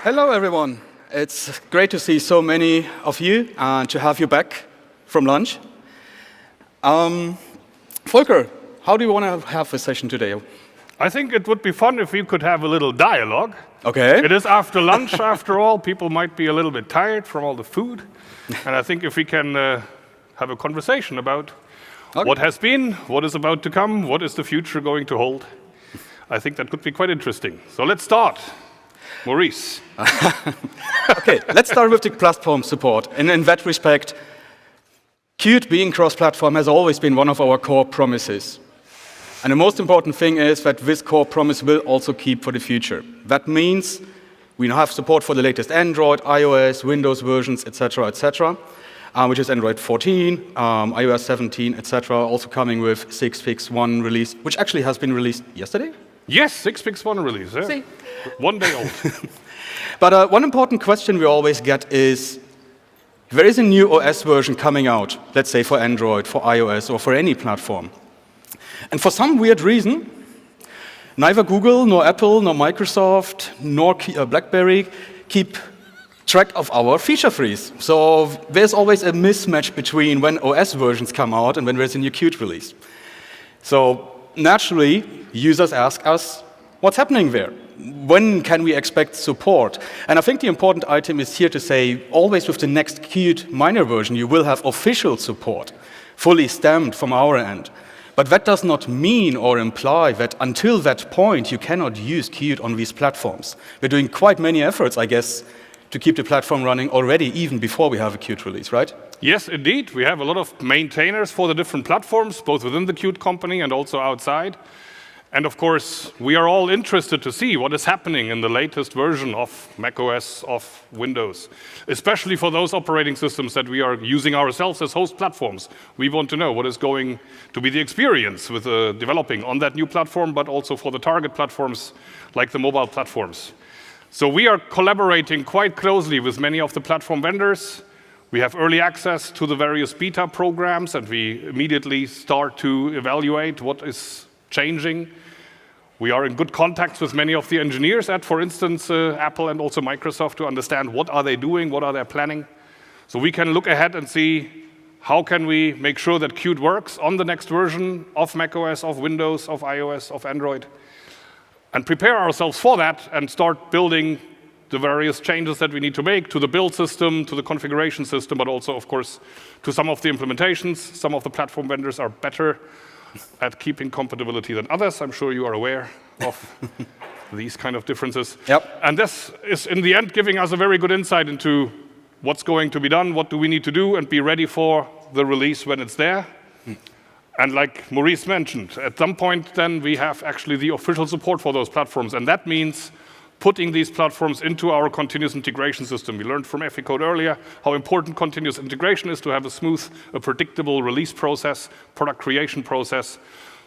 Hello, everyone. It's great to see so many of you and to have you back from lunch. Volker, how do you want to have a session today? I think it would be fun if we could have a little dialogue. Okay. It is after lunch, after all. People might be a little bit tired from all the food. And I think if we can have a conversation about what has been, what is about to come, what is the future going to hold, I think that could be quite interesting. So let's start. Maurice. Okay, let's start with the platform support. And in that respect, Qt being cross-platform has always been one of our core promises. And the most important thing is that this core promise will also keep for the future. That means we now have support for the latest Android, iOS, Windows versions, etc., which is Android 14, iOS 17, etc., also coming with 6.6.1 release, which actually has been released yesterday? Yes, 6.6.1 release. Yeah. See? 1 day old. But one important question we always get is, there is a new OS version coming out, let's say for Android, for iOS, or for any platform. And for some weird reason, neither Google, nor Apple, nor Microsoft, nor BlackBerry keep track of our feature freeze. So there's always a mismatch between when OS versions come out and when there's a new Qt release. So naturally, users ask us, what's happening there? When can we expect support? And I think the important item is here to say, always with the next Qt minor version, you will have official support, fully stamped from our end. But that does not mean or imply that until that point, you cannot use Qt on these platforms. We're doing quite many efforts, I guess, to keep the platform running already, even before we have a Qt release, right? Yes, indeed. We have a lot of maintainers for the different platforms, both within the Qt company and also outside. And of course, we are all interested to see what is happening in the latest version of macOS, of Windows, especially for those operating systems that we are using ourselves as host platforms. We want to know what is going to be the experience with developing on that new platform, but also for the target platforms like the mobile platforms. So we are collaborating quite closely with many of the platform vendors. We have early access to the various beta programs, and we immediately start to evaluate what is changing. We are in good contacts with many of the engineers at, for instance, Apple and also Microsoft to understand what are they doing, what are they planning. So we can look ahead and see how can we make sure that Qt works on the next version of macOS, of Windows, of iOS, of Android, and prepare ourselves for that and start building the various changes that we need to make to the build system, to the configuration system, but also, of course, to some of the implementations. Some of the platform vendors are better at keeping compatibility than others. I'm sure you are aware of these kind of differences. Yep. And this is, in the end, giving us a very good insight into what's going to be done, what do we need to do, and be ready for the release when it's there. And like Maurice mentioned, at some point then we have actually the official support for those platforms. And that means putting these platforms into our continuous integration system. We learned from Code earlier how important continuous integration is to have a smooth, a predictable release process, product creation process.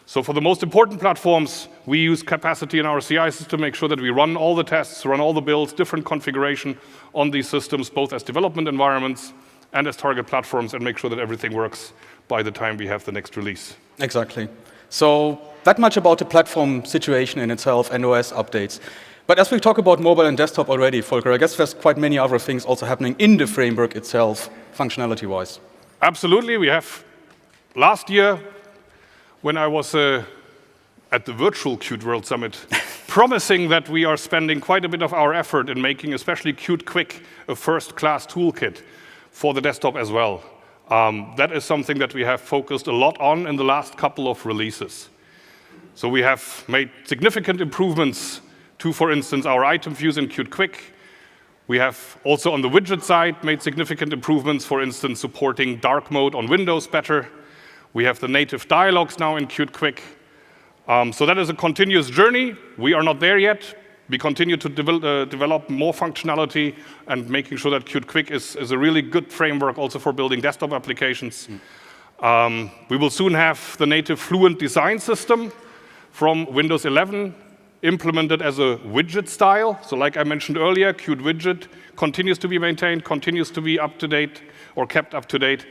So for the most important platforms, we use capacity in our CI system to make sure that we run all the tests, run all the builds, different configuration on these systems, both as development environments and as target platforms, and make sure that everything works by the time we have the next release. Exactly. So that much about the platform situation in itself and OS updates. But as we talk about mobile and desktop already, Volker, I guess there's quite many other things also happening in the framework itself, functionality-wise. Absolutely. We have last year, when I was at the virtual Qt World Summit, promising that we are spending quite a bit of our effort in making especially Qt Quick a first-class toolkit for the desktop as well. That is something that we have focused a lot on in the last couple of releases. So we have made significant improvements to, for instance, our item views in Qt Quick. We have also on the widget side made significant improvements, for instance, supporting dark mode on Windows better. We have the native dialogues now in Qt Quick. So that is a continuous journey. We are not there yet. We continue to develop more functionality and making sure that Qt Quick is a really good framework also for building desktop applications. We will soon have the native Fluent design system from Windows 11 implemented as a widget style. So like I mentioned earlier, Qt Widget continues to be maintained, continues to be up to date or kept up to date.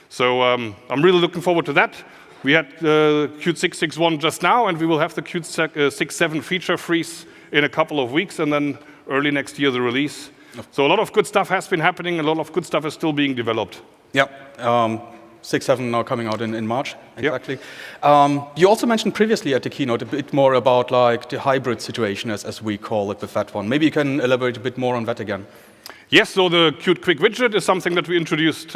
So I'm really looking forward to that. We had Qt 6.6.1 just now, and we will have the Qt 6.7 feature freeze in a couple of weeks, and then early next year, the release. So a lot of good stuff has been happening, a lot of good stuff is still being developed. Yeah, 6, 7 now coming out in March, exactly. Yep. You also mentioned previously at the keynote a bit more about like the hybrid situation, as we call it with that one. Maybe you can elaborate a bit more on that again. Yes, so the Qt Quick widget is something that we introduced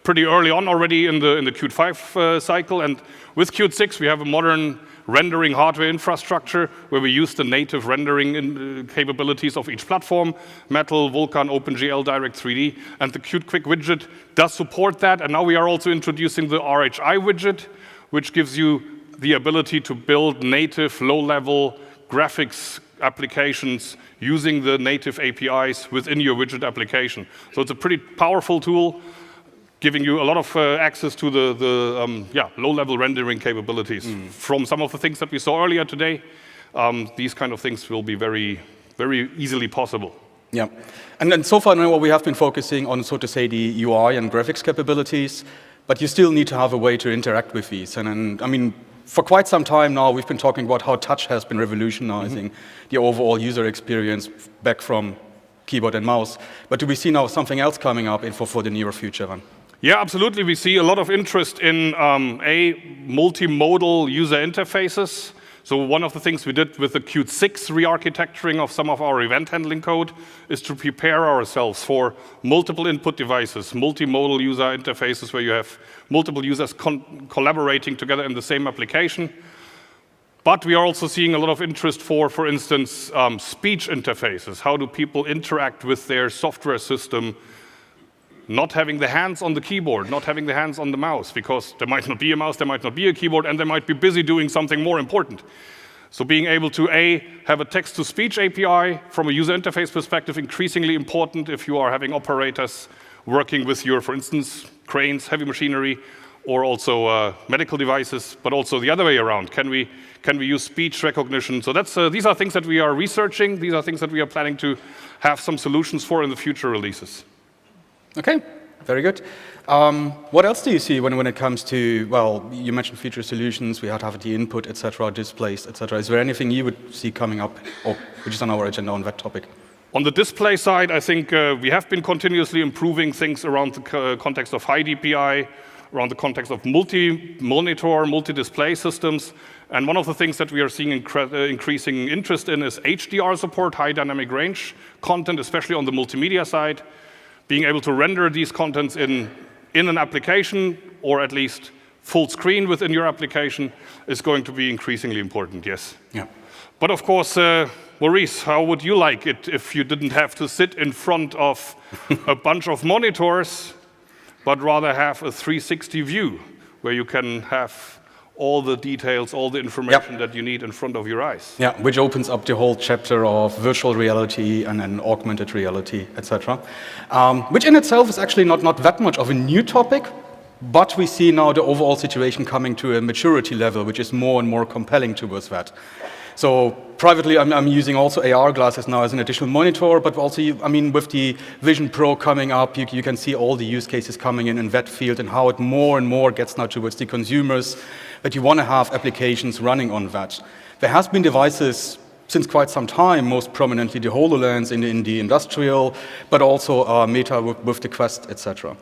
pretty early on already in the Qt 5 cycle. And with Qt 6, we have a modern rendering hardware infrastructure where we use the native rendering capabilities of each platform, Metal, Vulkan, OpenGL, Direct3D, and the Qt Quick widget does support that. And now we are also introducing the RHI widget, which gives you the ability to build native low-level graphics applications using the native APIs within your widget application. So it's a pretty powerful tool, giving you a lot of access to the low-level rendering capabilities. From some of the things that we saw earlier today, these kind of things will be very, very easily possible. Yeah, and then so far now we have been focusing on, so to say, the UI and graphics capabilities, but you still need to have a way to interact with these. And I mean, for quite some time now, we've been talking about how touch has been revolutionizing the overall user experience back from keyboard and mouse. But do we see now something else coming up for the near future then? Yeah, absolutely. We see a lot of interest in multimodal user interfaces. So one of the things we did with the Qt 6 re-architecturing of some of our event handling code is to prepare ourselves for multiple input devices, multimodal user interfaces where you have multiple users collaborating together in the same application. But we are also seeing a lot of interest for instance, speech interfaces. How do people interact with their software system, not having the hands on the keyboard, not having the hands on the mouse, because there might not be a mouse, there might not be a keyboard, and they might be busy doing something more important. So being able to, have a text-to-speech API from a user interface perspective, increasingly important if you are having operators working with your, for instance, cranes, heavy machinery, or also medical devices, but also the other way around. Can we use speech recognition? So these are things that we are researching. These are things that we are planning to have some solutions for in the future releases. Okay, very good. What else do you see when it comes to, well, you mentioned feature solutions, we had to have the input, etc., displays, etc. Is there anything you would see coming up, or which is on our agenda on that topic? On the display side, I think we have been continuously improving things around the context of high DPI, around the context of multi-monitor, multi-display systems. And one of the things that we are seeing increasing interest in is HDR support, high dynamic range content, especially on the multimedia side. Being able to render these contents in an application, or at least full screen within your application, is going to be increasingly important, yes. Yeah. But of course, Maurice, how would you like it if you didn't have to sit in front of a bunch of monitors, but rather have a 360 view, where you can have all the details, all the information that you need in front of your eyes. Yeah, which opens up the whole chapter of virtual reality and then augmented reality, etc. Which in itself is actually not that much of a new topic, but we see now the overall situation coming to a maturity level, which is more and more compelling towards that. So privately, I'm using also AR glasses now as an additional monitor, but also, I mean, with the Vision Pro coming up, you can see all the use cases coming in that field and how it more and more gets now towards the consumers, that you want to have applications running on that. There has been devices since quite some time, most prominently the HoloLens in the industrial, but also Meta with the Quest, etc.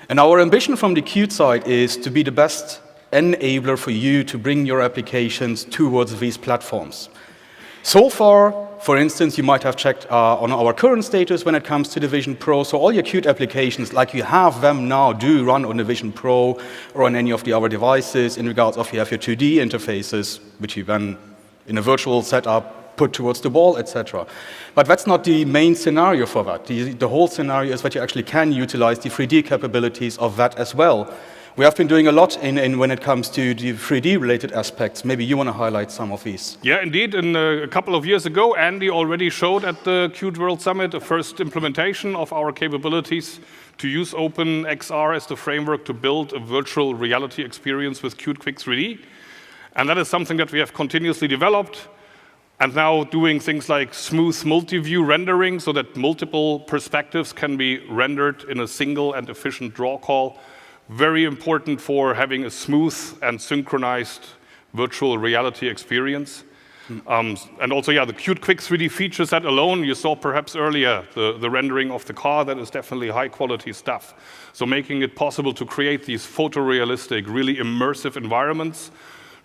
And our ambition from the Qt side is to be the best enabler for you to bring your applications towards these platforms. So far, for instance, you might have checked on our current status when it comes to the Vision Pro. So all your Qt applications, like you have them now, do run on the Vision Pro or on any of the other devices in regards of you have your 2D interfaces, which you then, in a virtual setup, put towards the wall, etc. But that's not the main scenario for that. The whole scenario is that you actually can utilize the 3D capabilities of that as well. We have been doing a lot when it comes to the 3D-related aspects. Maybe you want to highlight some of these. Yeah, indeed. A couple of years ago, Andy already showed at the Qt World Summit a first implementation of our capabilities to use OpenXR as the framework to build a virtual reality experience with Qt Quick 3D. And that is something that we have continuously developed, and now doing things like smooth multi-view rendering so that multiple perspectives can be rendered in a single and efficient draw call. Very important for having a smooth and synchronized virtual reality experience. And also, the Qt Quick 3D feature set alone, you saw perhaps earlier the rendering of the car, that is definitely high quality stuff. So making it possible to create these photorealistic, really immersive environments,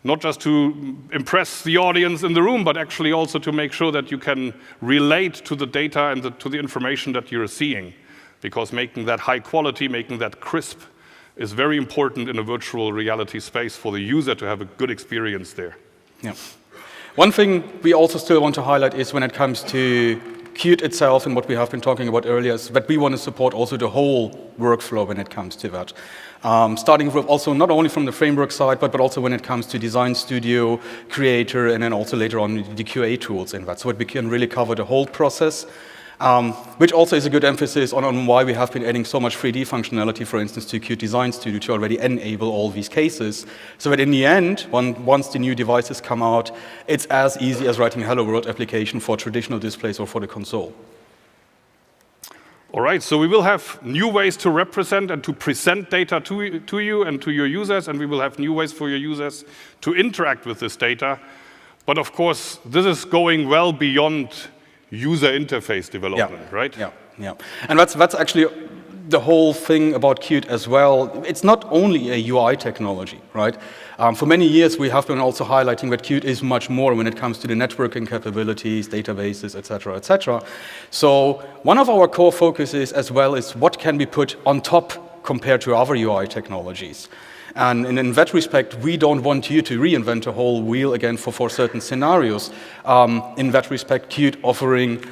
not just to impress the audience in the room, but actually also to make sure that you can relate to the data and to the information that you're seeing. Because making that high quality, making that crisp, is very important in a virtual reality space for the user to have a good experience there. Yeah. One thing we also still want to highlight is when it comes to Qt itself and what we have been talking about earlier is that we want to support also the whole workflow when it comes to that. Starting with also not only from the framework side, but also when it comes to Design Studio, Creator, and then also later on the QA tools in that. So that we can really cover the whole process. Which also is a good emphasis on why we have been adding so much 3D functionality, for instance, to Qt Design Studio to already enable all these cases, so that in the end, once the new devices come out, it's as easy as writing a Hello World application for traditional displays or for the console. All right, so we will have new ways to represent and to present data to you and to your users, and we will have new ways for your users to interact with this data. But of course, this is going well beyond user interface development, right? Yeah. And that's actually the whole thing about Qt as well. It's not only a UI technology, right? For many years, we have been also highlighting that Qt is much more when it comes to the networking capabilities, databases, etc., etc. So one of our core focuses as well is what can be put on top compared to other UI technologies. And in that respect, we don't want you to reinvent a whole wheel again for certain scenarios. In that respect, Qt offering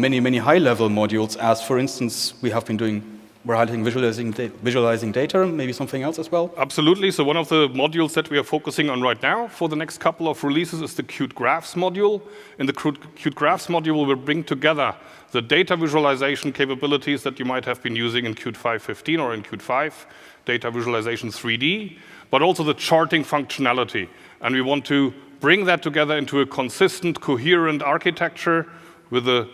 many high-level modules, as for instance, we're highlighting visualizing data, maybe something else as well? Absolutely. So one of the modules that we are focusing on right now for the next couple of releases is the Qt Graphs module. In the Qt Graphs module, we'll bring together the data visualization capabilities that you might have been using in Qt 5.15 or in Qt 5, data visualization 3D, but also the charting functionality. And we want to bring that together into a consistent, coherent architecture with a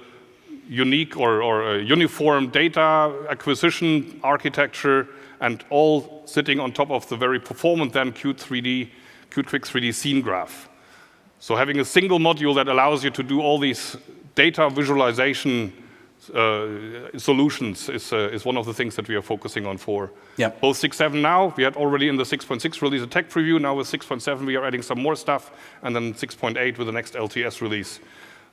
unique or a uniform data acquisition architecture, and all sitting on top of the very performant then Qt Quick 3D scene graph. So having a single module that allows you to do all these data visualization solutions is one of the things that we are focusing on for both 6.7 now. We had already in the 6.6 release a tech preview. Now with 6.7 we are adding some more stuff, and then 6.8 with the next LTS release.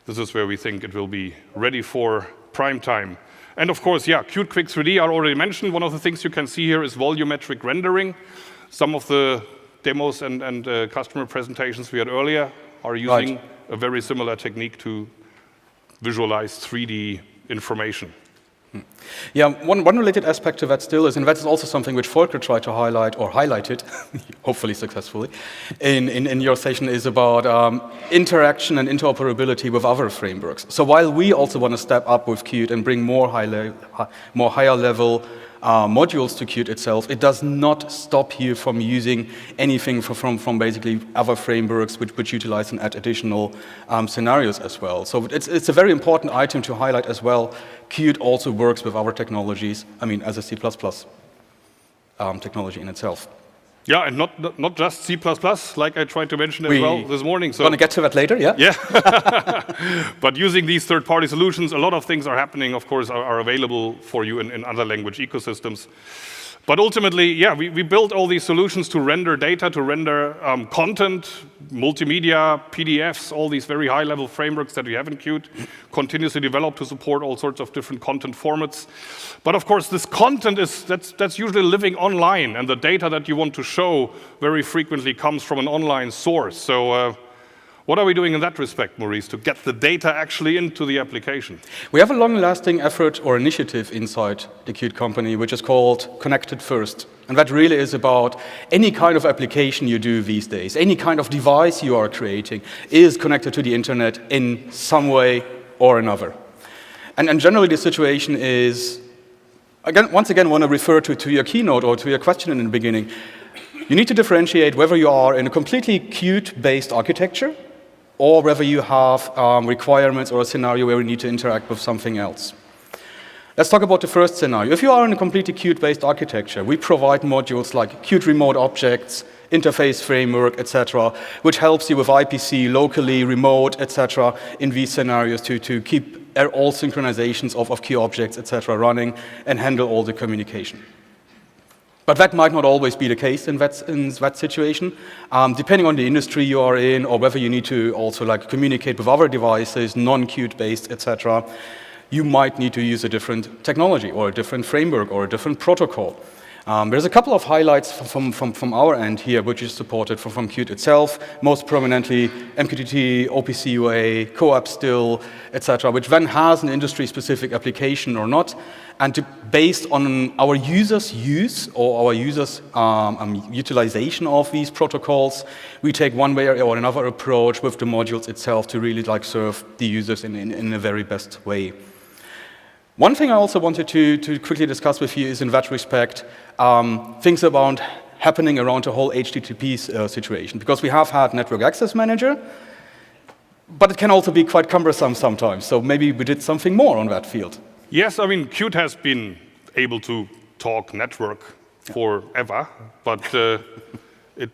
This is where we think it will be ready for prime time. And of course, Qt Quick 3D I already mentioned. One of the things you can see here is volumetric rendering. Some of the demos and customer presentations we had earlier are using a very similar technique to visualize 3D information. Yeah, one related aspect to that still is, and that is also something which Volker tried to highlight, or highlighted, hopefully successfully, in your session, is about interaction and interoperability with other frameworks. So while we also want to step up with Qt and bring more higher level modules to Qt itself, it does not stop you from using anything from basically other frameworks which utilize and add additional scenarios as well. So it's a very important item to highlight as well. Qt also works with our technologies, as a C++ technology in itself. Yeah, and not just C++, like I tried to mention as well this morning. So going to get to that later, yeah? Yeah. But using these third-party solutions, a lot of things are happening, of course, are available for you in other language ecosystems. But ultimately, we built all these solutions to render data, to render content, multimedia, PDFs, all these very high-level frameworks that we have in Qt, continuously developed to support all sorts of different content formats. But of course, this content that's usually living online, and the data that you want to show very frequently comes from an online source. So what are we doing in that respect, Maurice, to get the data actually into the application? We have a long-lasting effort or initiative inside the Qt company, which is called Connected First. And that really is about any kind of application you do these days, any kind of device you are creating is connected to the internet in some way or another. And generally the situation is, once again, I want to refer to your keynote or to your question in the beginning. You need to differentiate whether you are in a completely Qt-based architecture or whether you have requirements or a scenario where you need to interact with something else. Let's talk about the first scenario. If you are in a completely Qt-based architecture, we provide modules like Qt Remote Objects, Interface Framework, etc., which helps you with IPC, locally, remote, etc., in these scenarios to keep all synchronizations of key objects, etc., running and handle all the communication. But that might not always be the case in that situation. Depending on the industry you are in, or whether you need to also like communicate with other devices, non-Qt-based, etc., you might need to use a different technology or a different framework or a different protocol. There's a couple of highlights from our end here, which is supported from Qt itself, most prominently MQTT, OPC UA, CoAP still, etc., which then has an industry-specific application or not, and based on our users' use or our users' utilization of these protocols, we take one way or another approach with the modules itself to really like serve the users in a very best way. One thing I also wanted to quickly discuss with you is in that respect, things about happening around the whole HTTP situation, because we have had Network Access Manager, but it can also be quite cumbersome sometimes, so maybe we did something more on that field. Yes, I mean, Qt has been able to talk network forever, but it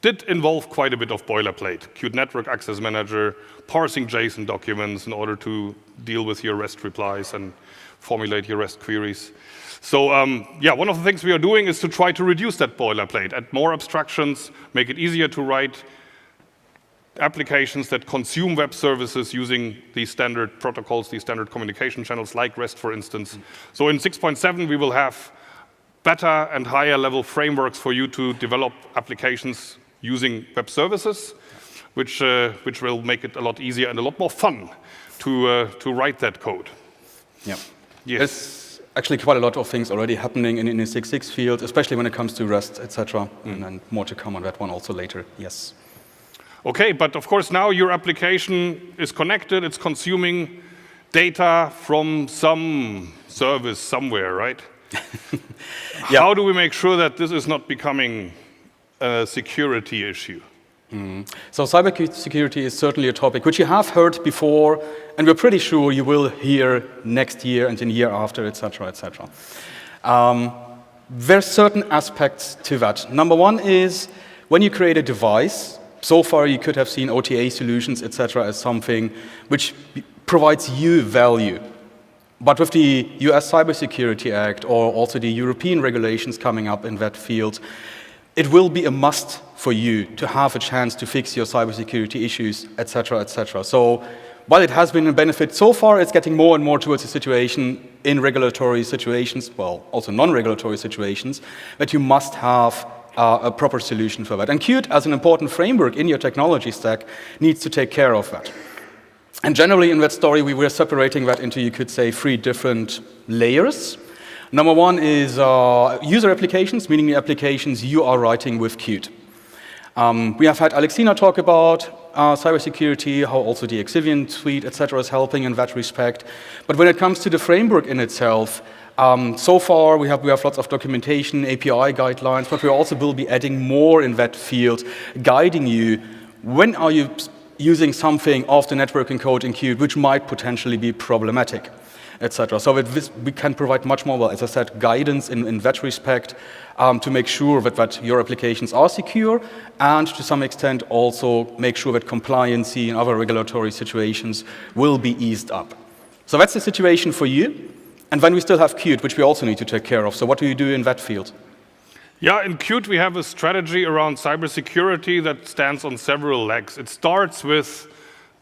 did involve quite a bit of boilerplate. Qt Network Access Manager, parsing JSON documents in order to deal with your REST replies and formulate your REST queries. So yeah, one of the things we are doing is to try to reduce that boilerplate, add more abstractions, make it easier to write applications that consume web services using these standard protocols, these standard communication channels like REST, for instance. So in 6.7, we will have better and higher level frameworks for you to develop applications using web services, which will make it a lot easier and a lot more fun to write that code. Yeah. Yes. There's actually quite a lot of things already happening in the 6.6 field, especially when it comes to REST, etc., and more to come on that one also later. Yes. Okay, but of course now your application is connected, it's consuming data from some service somewhere, right? Yeah. How do we make sure that this is not becoming a security issue? So cybersecurity is certainly a topic which you have heard before, and we're pretty sure you will hear next year and the year after, etc., etc. There's certain aspects to that. Number one is when you create a device. So far, you could have seen OTA solutions, etc., as something which provides you value. But with the US Cybersecurity Act or also the European regulations coming up in that field, it will be a must for you to have a chance to fix your cybersecurity issues, etc., etc. So while it has been a benefit so far, it's getting more and more towards a situation in regulatory situations, well, also non-regulatory situations, that you must have a proper solution for that. And Qt, as an important framework in your technology stack, needs to take care of that. And generally in that story, we were separating that into, you could say, 3 different layers. Number one is user applications, meaning the applications you are writing with Qt. We have had Alexina talk about cybersecurity, how also the Exivian suite, etc., is helping in that respect. But when it comes to the framework in itself, so far we have lots of documentation, API guidelines, but we also will be adding more in that field, guiding you when are you using something of the networking code in Qt which might potentially be problematic, etc. So with this, we can provide much more, well, as I said, guidance in that respect to make sure that your applications are secure and to some extent also make sure that compliancy and other regulatory situations will be eased up. So that's the situation for you. And then we still have Qt, which we also need to take care of. So what do you do in that field? Yeah, in Qt we have a strategy around cybersecurity that stands on several legs. It starts with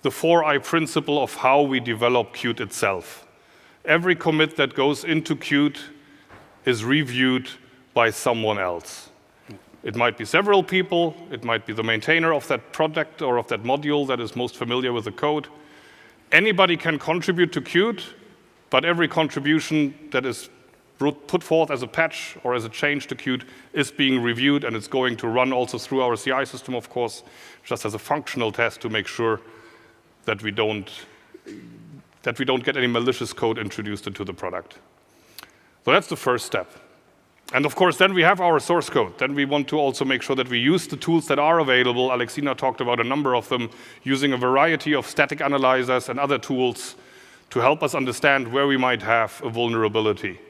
the 4I principle of how we develop Qt itself. Every commit that goes into Qt is reviewed by someone else. It might be several people, it might be the maintainer of that product or of that module that is most familiar with the code. Anybody can contribute to Qt, but every contribution that is put forth as a patch or as a change to Qt is being reviewed, and it's going to run also through our CI system, of course, just as a functional test to make sure that we don't get any malicious code introduced into the product. So that's the first step. And of course, then we have our source code. Then we want to also make sure that we use the tools that are available. Alexina talked about a number of them, using a variety of static analyzers and other tools to help us understand where we might have a vulnerability.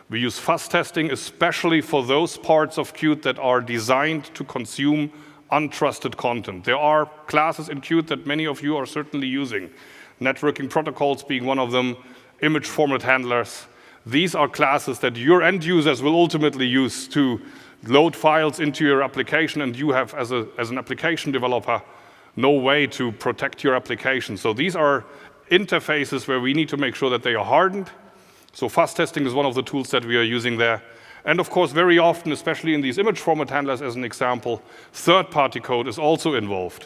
We use fuzz testing especially for those parts of Qt that are designed to consume untrusted content. There are classes in Qt that many of you are certainly using. Networking protocols being one of them, image format handlers. These are classes that your end users will ultimately use to load files into your application, and you have, as an application developer, no way to protect your application. So these are interfaces where we need to make sure that they are hardened. So fuzz testing is one of the tools that we are using there. And of course, very often, especially in these image format handlers as an example, third-party code is also involved.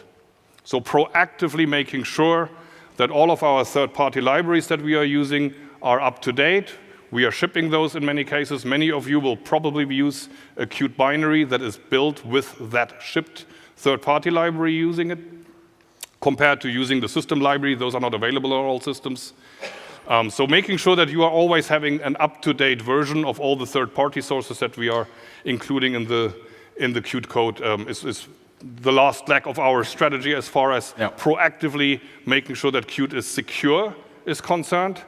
So proactively making sure that all of our third-party libraries that we are using are up to date. We are shipping those in many cases. Many of you will probably use a Qt binary that is built with that shipped third-party library using it, compared to using the system library. Those are not available on all systems. So making sure that you are always having an up-to-date version of all the third-party sources that we are including in the Qt code is the last leg of our strategy as far as proactively making sure that Qt is secure is concerned.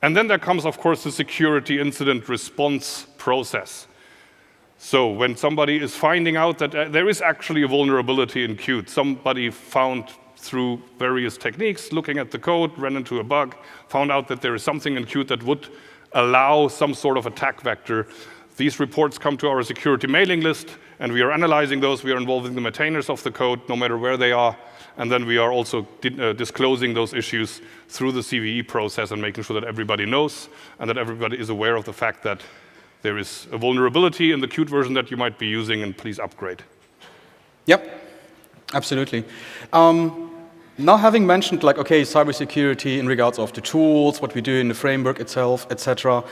And then there comes, of course, the security incident response process. So when somebody is finding out that there is actually a vulnerability in Qt, somebody found through various techniques, looking at the code, ran into a bug, found out that there is something in Qt that would allow some sort of attack vector. These reports come to our security mailing list, and we are analyzing those. We are involving the maintainers of the code, no matter where they are. And then we are also disclosing those issues through the CVE process and making sure that everybody knows and that everybody is aware of the fact that there is a vulnerability in the Qt version that you might be using, and please upgrade. Yep, absolutely. Now having mentioned, like, okay, cybersecurity in regards of the tools, what we do in the framework itself, etc.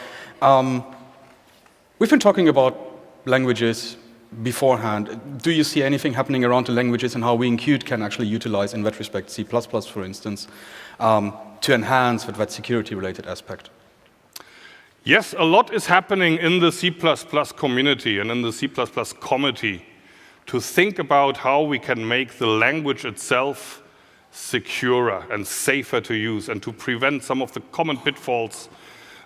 We've been talking about languages beforehand. Do you see anything happening around the languages and how we in Qt can actually utilize, in that respect, C++, for instance, to enhance that security-related aspect? Yes, a lot is happening in the C++ community and in the C++ committee to think about how we can make the language itself securer and safer to use, and to prevent some of the common pitfalls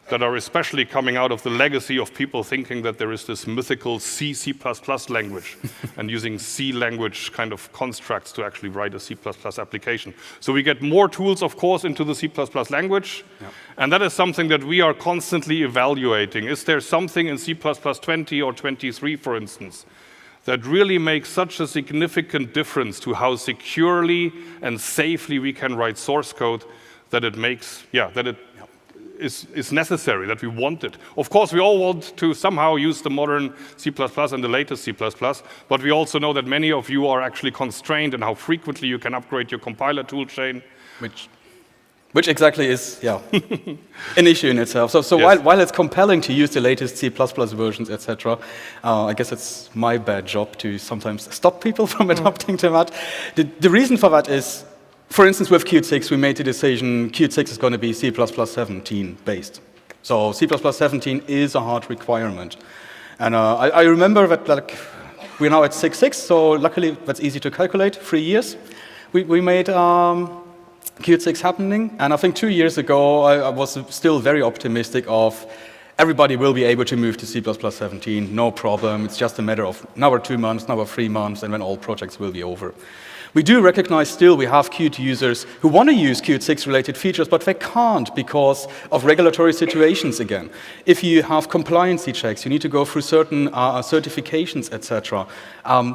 that are especially coming out of the legacy of people thinking that there is this mythical C++ language and using C language kind of constructs to actually write a C++ application. So we get more tools, of course, into the C++ language, and that is something that we are constantly evaluating. Is there something in C++ 20 or 23, for instance, that really makes such a significant difference to how securely and safely we can write source code that it makes, that it is necessary, that we want it. Of course, we all want to somehow use the modern C++ and the latest C++, but we also know that many of you are actually constrained in how frequently you can upgrade your compiler toolchain. Which exactly is, an issue in itself. So yes. while it's compelling to use the latest C++ versions, etc., I guess it's my bad job to sometimes stop people from adopting to that. The reason for that is, for instance, with Qt 6, we made the decision Qt 6 is going to be C++ 17 based. So C++ 17 is a hard requirement. And I remember that we're now at 6.6, so luckily that's easy to calculate, 3 years. We made Qt 6 happening, and I think 2 years ago I was still very optimistic of everybody will be able to move to C++ 17, no problem. It's just a matter of another 2 months, another 3 months, and then all projects will be over. We do recognize still we have Qt users who want to use Qt 6 related features, but they can't because of regulatory situations again. If you have compliancy checks, you need to go through certain certifications, etc.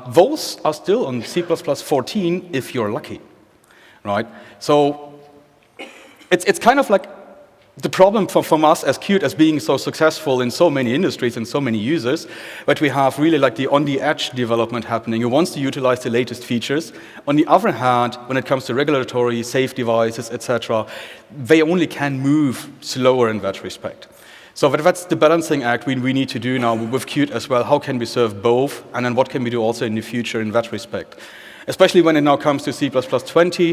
Those are still on C++ 14 if you're lucky. Right? So it's kind of like the problem from us as Qt as being so successful in so many industries and so many users, but we have really like the on-the-edge development happening who wants to utilize the latest features. On the other hand, when it comes to regulatory, safe devices, etc., they only can move slower in that respect. So that's the balancing act we need to do now with Qt as well. How can we serve both, and then what can we do also in the future in that respect? Especially when it now comes to C++ 20,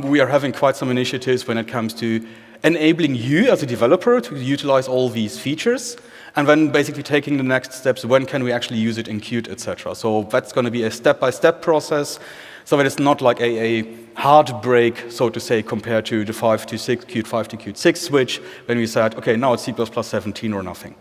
we are having quite some initiatives when it comes to enabling you as a developer to utilize all these features, and then basically taking the next steps, when can we actually use it in Qt, etc. So that's going to be a step-by-step process, so that it's not like a hard break, so to say, compared to the 5 to 6, Qt 5 to Qt 6 switch, when we said, okay, now it's C++ 17 or nothing.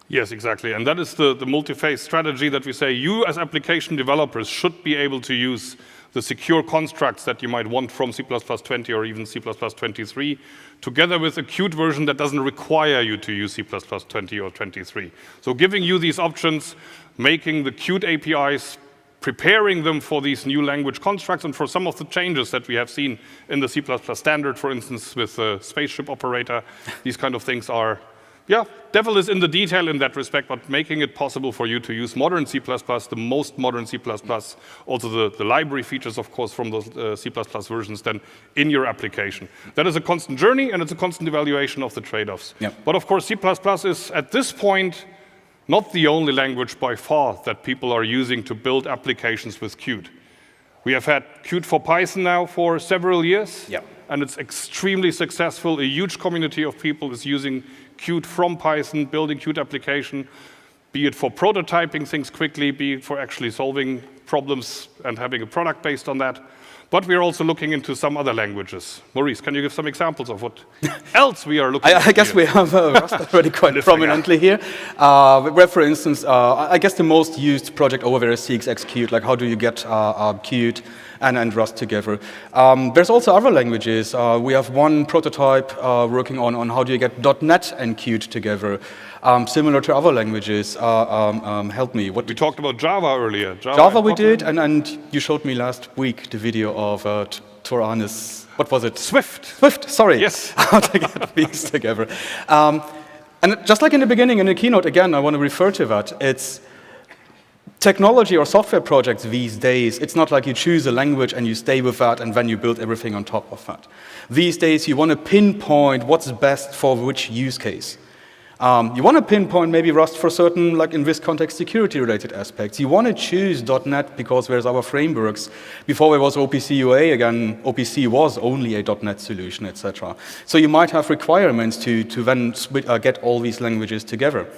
Yes, exactly. And that is the multi-phase strategy that we say you as application developers should be able to use the secure constructs that you might want from C++ 20 or even C++ 23, together with a Qt version that doesn't require you to use C++ 20 or 23. So giving you these options, making the Qt APIs, preparing them for these new language constructs and for some of the changes that we have seen in the C++ standard, for instance, with the spaceship operator. These kind of things are, yeah, devil is in the detail in that respect, but making it possible for you to use modern C++, the most modern C++, also the library features, of course, from those C++ versions, then in your application. That is a constant journey, and it's a constant evaluation of the trade-offs. Yep. But of course, C++ is, at this point, not the only language by far that people are using to build applications with Qt. We have had Qt for Python now for several years, Yep. and it's extremely successful. A huge community of people is using Qt from Python, building Qt application, be it for prototyping things quickly, be it for actually solving problems and having a product based on that. But we're also looking into some other languages. Maurice, can you give some examples of what else we are looking at? I guess we have Rust already quite prominently here. Where, for instance, I guess the most used project over there is CXX-Qt, like how do you get Qt and Rust together. There's also other languages. We have one prototype working on how do you get .NET and Qt together, similar to other languages. Help me. We talked about Java earlier. Java we did, and you showed me last week the video of Toranis. What was it? Swift. Swift, sorry. Yes. How to get these together. And just like in the beginning in the keynote, again, I want to refer to that. It's technology or software projects these days, it's not like you choose a language and you stay with that and then you build everything on top of that. These days, you want to pinpoint what's best for which use case. You want to pinpoint maybe Rust for certain, like in this context, security-related aspects. You want to choose .NET because there's our frameworks. Before there was OPC UA, again, OPC was only a .NET solution, etc. So you might have requirements to then get all these languages together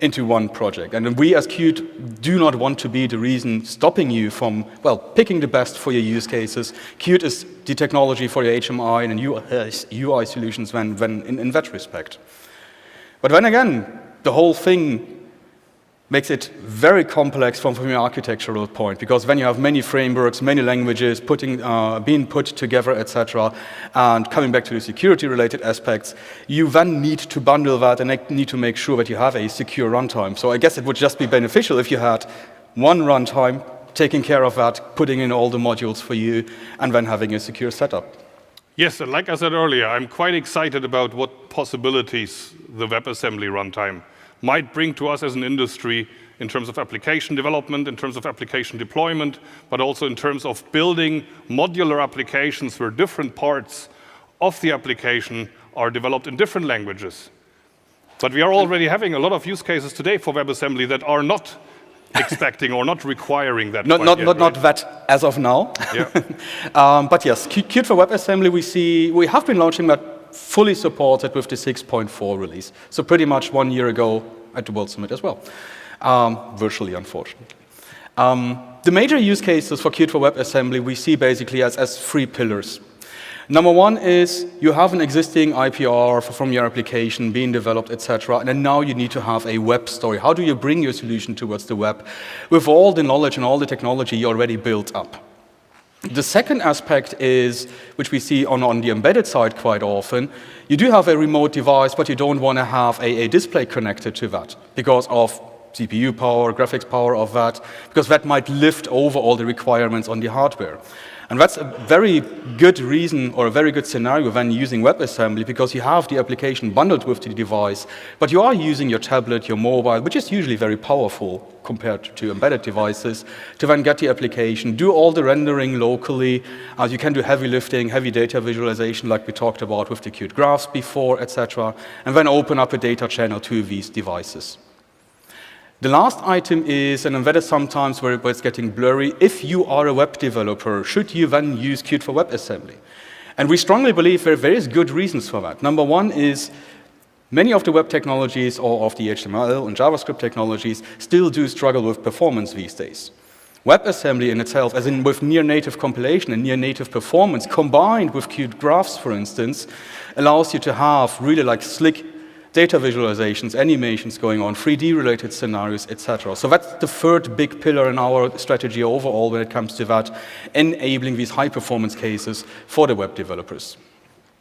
into one project. And we as Qt do not want to be the reason stopping you from, well, picking the best for your use cases. Qt is the technology for your HMI and UI solutions when in that respect. But then again, the whole thing makes it very complex from an architectural point, because when you have many frameworks, many languages being put together, etc., and coming back to the security-related aspects, you then need to bundle that and need to make sure that you have a secure runtime. So I guess it would just be beneficial if you had one runtime, taking care of that, putting in all the modules for you, and then having a secure setup. Yes, and like I said earlier, I'm quite excited about what possibilities the WebAssembly runtime might bring to us as an industry in terms of application development, in terms of application deployment, but also in terms of building modular applications where different parts of the application are developed in different languages. But we are already having a lot of use cases today for WebAssembly that are not expecting or not requiring that. Not that as of now. Yeah. But yes, Qt for WebAssembly, we have been launching that fully supported with the 6.4 release. So pretty much 1 year ago at the World Summit as well. Virtually, unfortunately. The major use cases for Qt for WebAssembly we see basically as 3 pillars. Number one is you have an existing IPR from your application being developed, etc., and then now you need to have a web story. How do you bring your solution towards the web with all the knowledge and all the technology you already built up? The second aspect is, which we see on the embedded side quite often, you do have a remote device, but you don't want to have a display connected to that because of CPU power, graphics power of that, because that might lift over all the requirements on the hardware. And that's a very good reason or a very good scenario when using WebAssembly, because you have the application bundled with the device, but you are using your tablet, your mobile, which is usually very powerful compared to embedded devices, to then get the application, do all the rendering locally. You can do heavy lifting, heavy data visualization like we talked about with the Qt graphs before, etc., and then open up a data channel to these devices. The last item is, and embedded sometimes where it's getting blurry, if you are a web developer, should you then use Qt for WebAssembly? And we strongly believe there are various good reasons for that. Number one is Many of the web technologies or of the HTML and JavaScript technologies still do struggle with performance these days. WebAssembly in itself, as in with near-native compilation and near-native performance, combined with Qt graphs, for instance, allows you to have really like slick data visualizations, animations going on, 3D-related scenarios, etc. So that's the third big pillar in our strategy overall when it comes to that, enabling these high-performance cases for the web developers.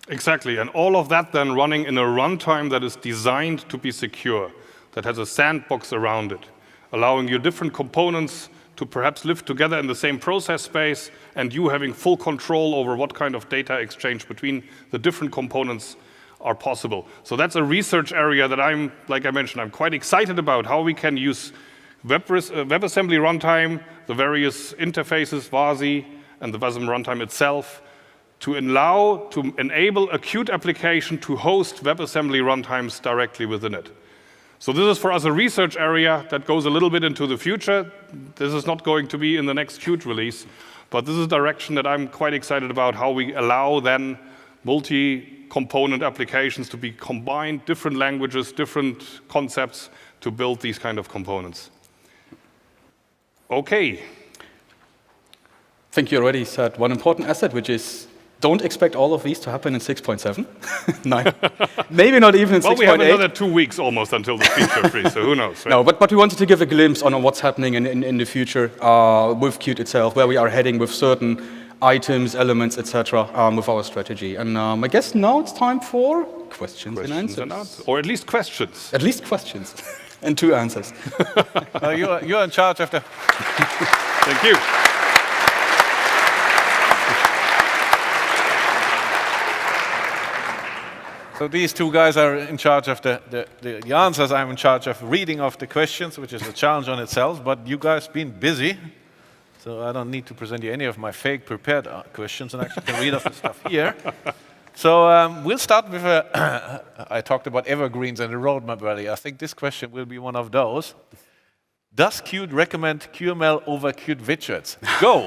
Exactly, and all of that then running in a runtime that is designed to be secure, that has a sandbox around it, allowing your different components to perhaps live together in the same process space, and you having full control over what kind of data exchange between the different components are possible. So that's a research area that like I mentioned, I'm quite excited about how we can use WebAssembly runtime, the various interfaces, VASI, and the WASM runtime itself, to enable a Qt application to host WebAssembly runtimes directly within it. So this is for us a research area that goes a little bit into the future. This is not going to be in the next Qt release, but this is a direction that I'm quite excited about, how we allow then multi-component applications to be combined, different languages, different concepts to build these kind of components. Okay. I think you already said one important asset, which is don't expect all of these to happen in 6.7. 9. Maybe not even in 6.8. Well, we have another 2 weeks almost until the feature free, so who knows, right? No, but we wanted to give a glimpse on what's happening in the future with Qt itself, where we are heading with certain items, elements, etc., with our strategy. And I guess now it's time for questions and answers. Or at least questions. At least questions. And 2 answers. You're in charge of the... Thank you. So these 2 guys are in charge of the answers. I'm in charge of reading of the questions, which is a challenge on itself. But you guys been busy, so I don't need to present you any of my fake prepared questions, and actually can read off the stuff here. So we'll start with I talked about evergreens and the roadmap earlier. I think this question will be one of those. Does Qt recommend QML over Qt widgets? Go!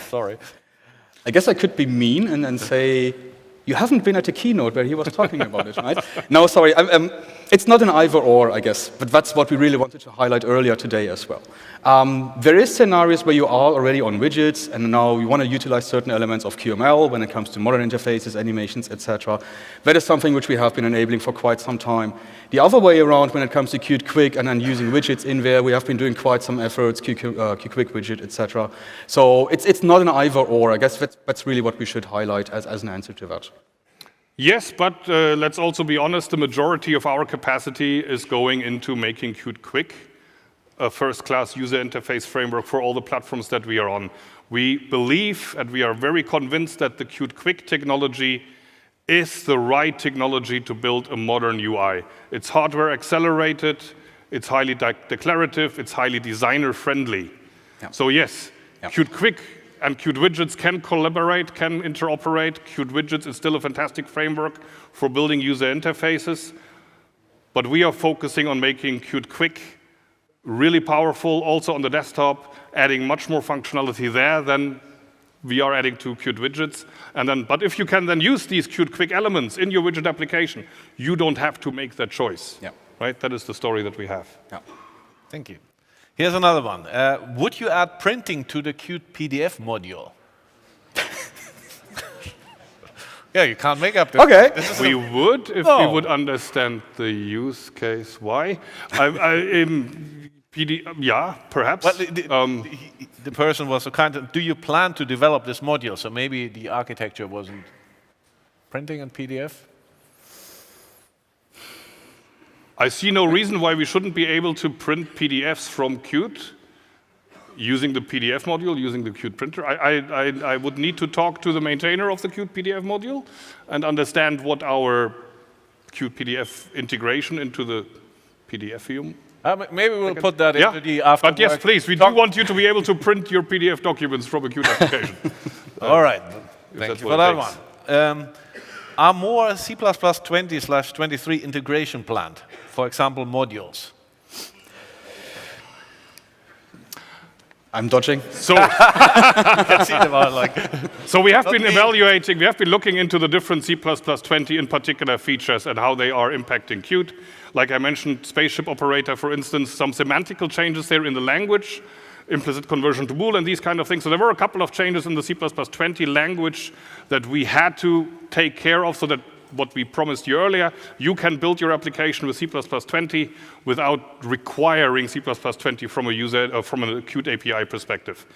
Sorry. I guess I could be mean and say, you haven't been at the keynote where he was talking about it, right? No, sorry. It's not an either or, I guess, but that's what we really wanted to highlight earlier today as well. There is scenarios where you are already on widgets, and now you want to utilize certain elements of QML when it comes to modern interfaces, animations, etc. That is something which we have been enabling for quite some time. The other way around, when it comes to Qt Quick and then using widgets in there, we have been doing quite some efforts, Qt Quick widget, etc. So it's not an either or. I guess that's really what we should highlight as an answer to that. Yes, but let's also be honest, the majority of our capacity is going into making Qt Quick a first-class user interface framework for all the platforms that we are on. We believe, and we are very convinced, that the Qt Quick technology is the right technology to build a modern UI. It's hardware accelerated, it's highly declarative, it's highly designer-friendly. Yeah. So yes, yeah. Qt Quick and Qt widgets can collaborate, can interoperate. Qt widgets is still a fantastic framework for building user interfaces. But we are focusing on making Qt Quick really powerful, also on the desktop, adding much more functionality there than we are adding to Qt widgets. But if you can then use these Qt Quick elements in your widget application, you don't have to make that choice. Yeah. Right? That is the story that we have. Yeah. Thank you. Here's another one. Would you add printing to the Qt PDF module? Yeah, you can't make up the... Okay. We would, if we would understand the use case. Why? Yeah, perhaps. Well, the person was so kind of, do you plan to develop this module? So maybe the architecture wasn't printing in PDF? I see no reason why we shouldn't be able to print PDFs from Qt using the PDF module, using the Qt printer. I would need to talk to the maintainer of the Qt PDF module and understand what our Qt PDF integration into the PDF view. Maybe we'll put that into the afterwork. But yes, please, we do want you to be able to print your PDF documents from a Qt application. All right. Thank you for that one. Are more C++ 20/23 integration planned? For example, modules. I'm dodging. So, can see them all like. so we have been evaluating, we have been looking into the different C++20 in particular features and how they are impacting Qt. Like I mentioned, spaceship operator, for instance, some semantical changes there in the language, implicit conversion to bool and these kind of things. So there were a couple of changes in the C++20 language that we had to take care of so that what we promised you earlier, you can build your application with C++20 without requiring C++20 from a user, from a Qt API perspective.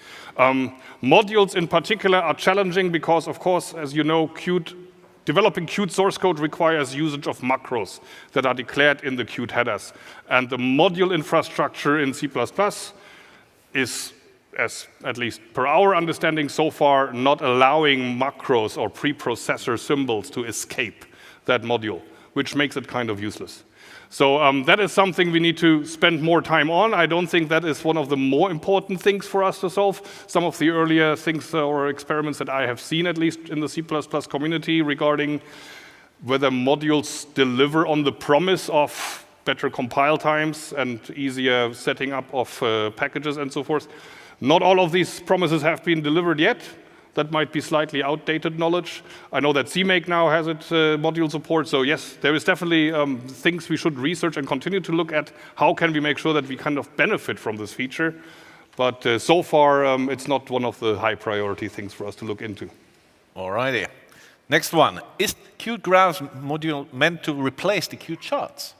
Modules in particular are challenging because, of course, as you know, developing Qt source code requires usage of macros that are declared in the Qt headers. And the module infrastructure in C++ is, as at least per our understanding so far, not allowing macros or preprocessor symbols to escape that module, which makes it kind of useless. So that is something we need to spend more time on. I don't think that is one of the more important things for us to solve. Some of the earlier things or experiments that I have seen, at least in the C++ community, regarding whether modules deliver on the promise of better compile times and easier setting up of packages and so forth. Not all of these promises have been delivered yet. That might be slightly outdated knowledge. I know that CMake now has module support, so yes, there is definitely things we should research and continue to look at. How can we make sure that we kind of benefit from this feature? But so far, it's not one of the high priority things for us to look into. All righty. Next one. Is Qt Graphs module meant to replace the Qt charts?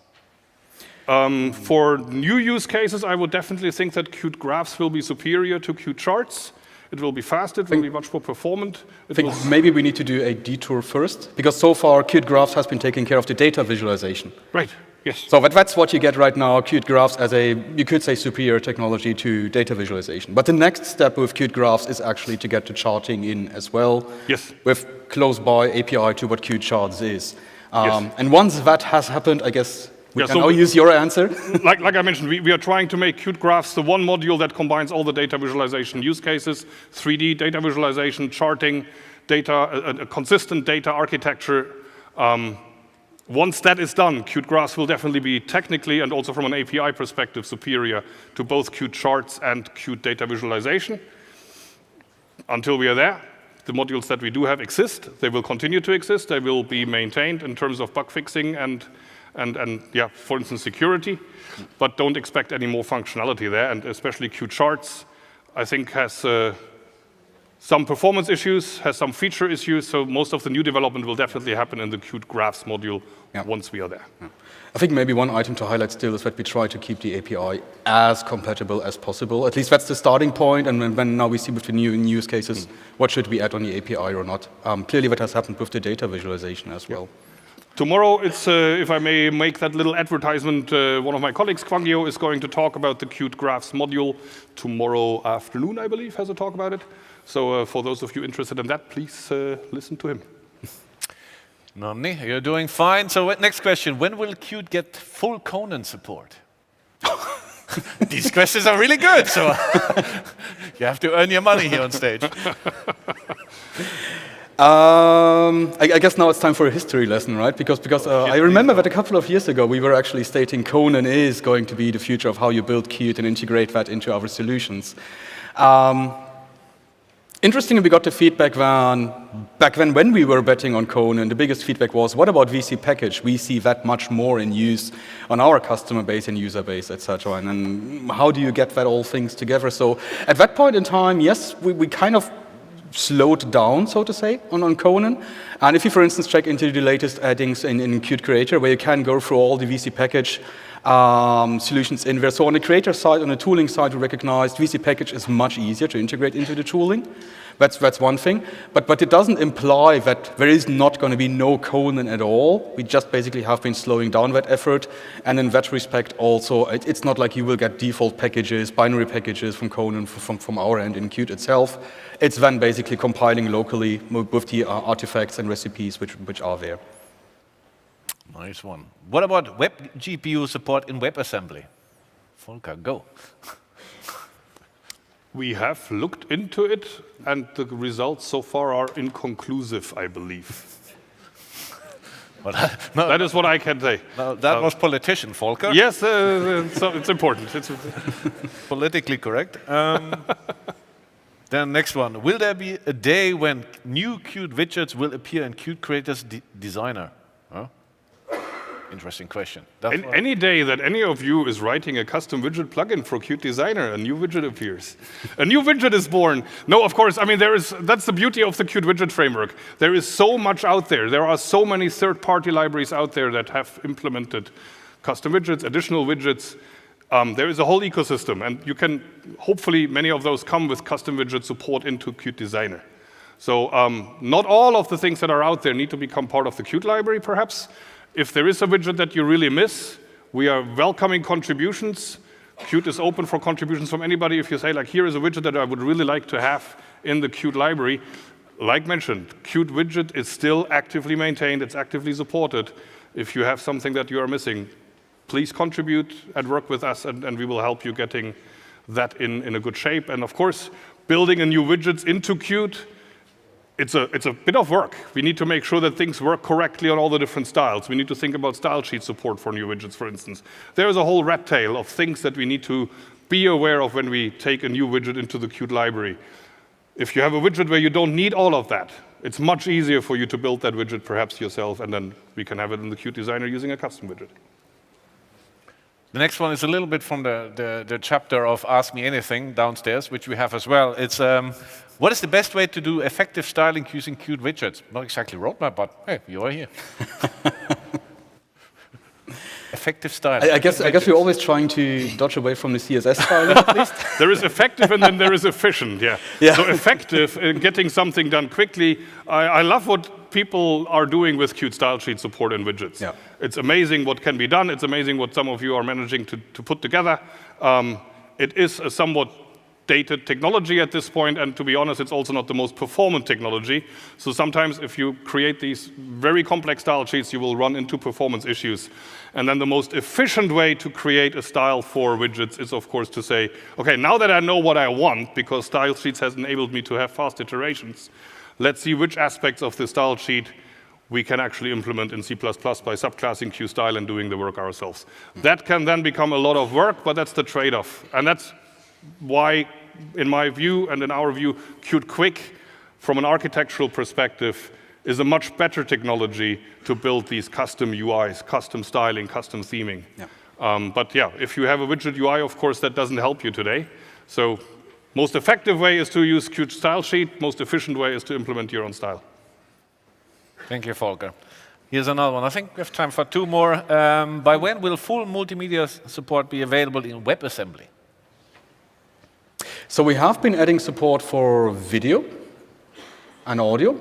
For new use cases, I would definitely think that Qt Graphs will be superior to Qt charts. It will be faster, it will be much more performant. I think maybe we need to do a detour first, because so far Qt Graphs has been taking care of the data visualization. Right, yes. So that's what you get right now, Qt Graphs as a, you could say, superior technology to data visualization. But the next step with Qt Graphs is actually to get the charting in as well, yes, with close-by API to what Qt charts is. Yes. And once that has happened, I guess we can now we use your answer. like I mentioned, we are trying to make Qt Graphs the one module that combines all the data visualization use cases, 3D data visualization, charting, data, a consistent data architecture. Once that is done, Qt Graphs will definitely be technically and also from an API perspective superior to both Qt charts and Qt data visualization. Until we are there, the modules that we do have exist. They will continue to exist. They will be maintained in terms of bug fixing and yeah, for instance, security, but don't expect any more functionality there. And especially Qt charts, I think, has some performance issues, has some feature issues. So most of the new development will definitely happen in the Qt Graphs module once we are there. Yeah. I think maybe one item to highlight still is that we try to keep the API as compatible as possible. At least that's the starting point. And when now we see with the new use cases, what should we add on the API or not? Clearly, that has happened with the data visualization as well. Tomorrow, it's, if I may make that little advertisement, one of my colleagues, Kwangyo, is going to talk about the Qt Graphs module tomorrow afternoon, I believe, has a talk about it. So for those of you interested in that, please listen to him. Nonni, you're doing fine. So next question, when will Qt get full Conan support? These questions are really good, so you have to earn your money here on stage. I guess now it's time for a history lesson, right? Because I remember that a couple of years ago we were actually stating Conan is going to be the future of how you build Qt and integrate that into our solutions. Interestingly, we got the feedback back then when we were betting on Conan, the biggest feedback was, what about VC package? We see that much more in use on our customer base and user base, etc. And how do you get that all things together? So at that point in time, yes, we kind of slowed down, so to say, on Conan. And if you, for instance, check into the latest addings in Qt Creator, where you can go through all the VC package solutions in there. So on the creator side, on the tooling side, we recognized VC package is much easier to integrate into the tooling. That's one thing. But it doesn't imply that there is not going to be no Conan at all. We just basically have been slowing down that effort. And in that respect also, it's not like you will get default packages, binary packages from Conan from our end in Qt itself. It's then basically compiling locally with the artifacts and recipes which are there. Nice one. What about web GPU support in WebAssembly? Volker, go. We have looked into it, and the results so far are inconclusive, I believe. But no, That is what I can say. no, that was politician, Volker. Yes, so it's important. It's Politically correct. Then next one. Will there be a day when new Qt widgets will appear in Qt Creator's Designer? Huh? Interesting question. Any day that any of you is writing a custom widget plugin for Qt Designer, a new widget appears. A new widget is born. No, of course, I mean, that's the beauty of the Qt widget framework. There is so much out there. There are so many third-party libraries out there that have implemented custom widgets, additional widgets. There is a whole ecosystem, and you can, hopefully, many of those come with custom widget support into Qt Designer. So not all of the things that are out there need to become part of the Qt library, perhaps. If there is a widget that you really miss, we are welcoming contributions. Qt is open for contributions from anybody. If you say, like, here is a widget that I would really like to have in the Qt library, like mentioned, Qt widget is still actively maintained. It's actively supported. If you have something that you are missing, please contribute and work with us, and we will help you getting that in a good shape. And of course, building a new widgets into Qt, it's a bit of work. We need to make sure that things work correctly on all the different styles. We need to think about style sheet support for new widgets, for instance. There is a whole rat tail of things that we need to be aware of when we take a new widget into the Qt library. If you have a widget where you don't need all of that, it's much easier for you to build that widget perhaps yourself, and then we can have it in the Qt Designer using a custom widget. The next one is a little bit from the chapter of Ask Me Anything downstairs, which we have as well. It's what is the best way to do effective styling using Qt widgets? Not exactly roadmap, but hey, you are here. Effective styling. I guess we're always trying to dodge away from the CSS styling, at least. There is effective and then there is efficient, yeah. So effective in getting something done quickly. I love what people are doing with Qt style sheet support and widgets. Yeah. It's amazing what can be done. It's amazing what some of you are managing to put together. It is a somewhat dated technology at this point, and to be honest, it's also not the most performant technology. So sometimes if you create these very complex style sheets, you will run into performance issues. And then the most efficient way to create a style for widgets is, of course, to say, okay, now that I know what I want, because style sheets has enabled me to have fast iterations, let's see which aspects of the style sheet we can actually implement in C++ by subclassing QStyle and doing the work ourselves. That can then become a lot of work, but that's the trade-off. And that's why, in my view and in our view, Qt Quick, from an architectural perspective, is a much better technology to build these custom UIs, custom styling, custom theming. Yeah. But yeah, if you have a widget UI, of course, that doesn't help you today. So most effective way is to use Qt style sheet. Most efficient way is to implement your own style. Thank you, Volker. Here's another one. I think we have time for two more. By when will full multimedia support be available in WebAssembly? So we have been adding support for video and audio.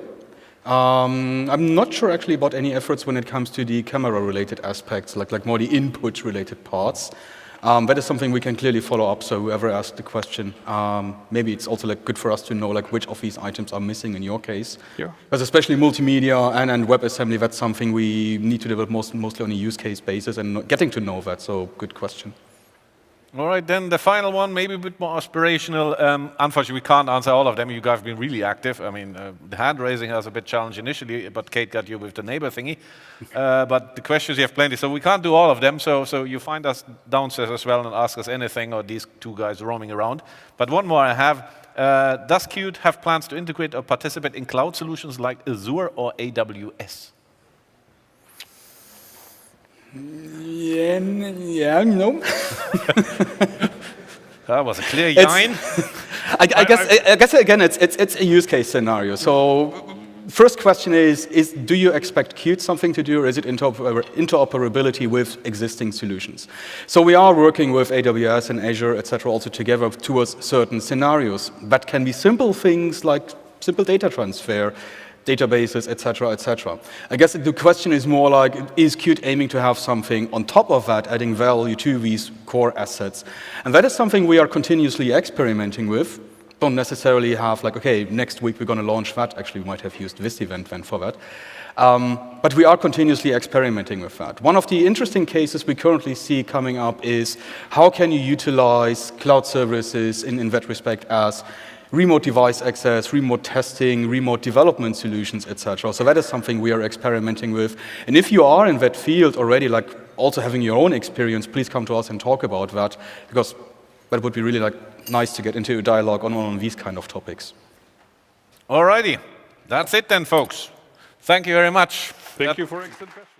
I'm not sure actually about any efforts when it comes to the camera-related aspects, like more the input-related parts. That is something we can clearly follow up. So whoever asked the question, maybe it's also good for us to know which of these items are missing in your case. Yeah. Because especially multimedia and WebAssembly, that's something we need to develop mostly on a use case basis and getting to know that. So good question. All right, then the final one, maybe a bit more aspirational. Unfortunately, we can't answer all of them. You guys have been really active. I mean, the hand raising has a bit challenge initially, but Kate got you with the neighbor thingy. But the questions you have plenty, so we can't do all of them. So you find us downstairs as well and ask us anything, or these two guys roaming around. But one more I have. Does Qt have plans to integrate or participate in cloud solutions like Azure or AWS? Yeah, no. That was a clear yine. I guess again, it's a use case scenario. So first question is do you expect Qt something to do, or is it interoperability with existing solutions? So we are working with AWS and Azure, etc., also together towards certain scenarios. That can be simple things like simple data transfer, databases, etc., etc. I guess the question is more like, is Qt aiming to have something on top of that, adding value to these core assets? And that is something we are continuously experimenting with. Don't necessarily have okay, next week we're going to launch that. Actually, we might have used this event then for that. But we are continuously experimenting with that. One of the interesting cases we currently see coming up is how can you utilize cloud services in that respect as remote device access, remote testing, remote development solutions, etc. So that is something we are experimenting with. And if you are in that field already, like also having your own experience, please come to us and talk about that, because that would be really nice to get into a dialogue on these kind of topics. Alrighty, that's it then, folks. Thank you very much. Thank you for excellent questions.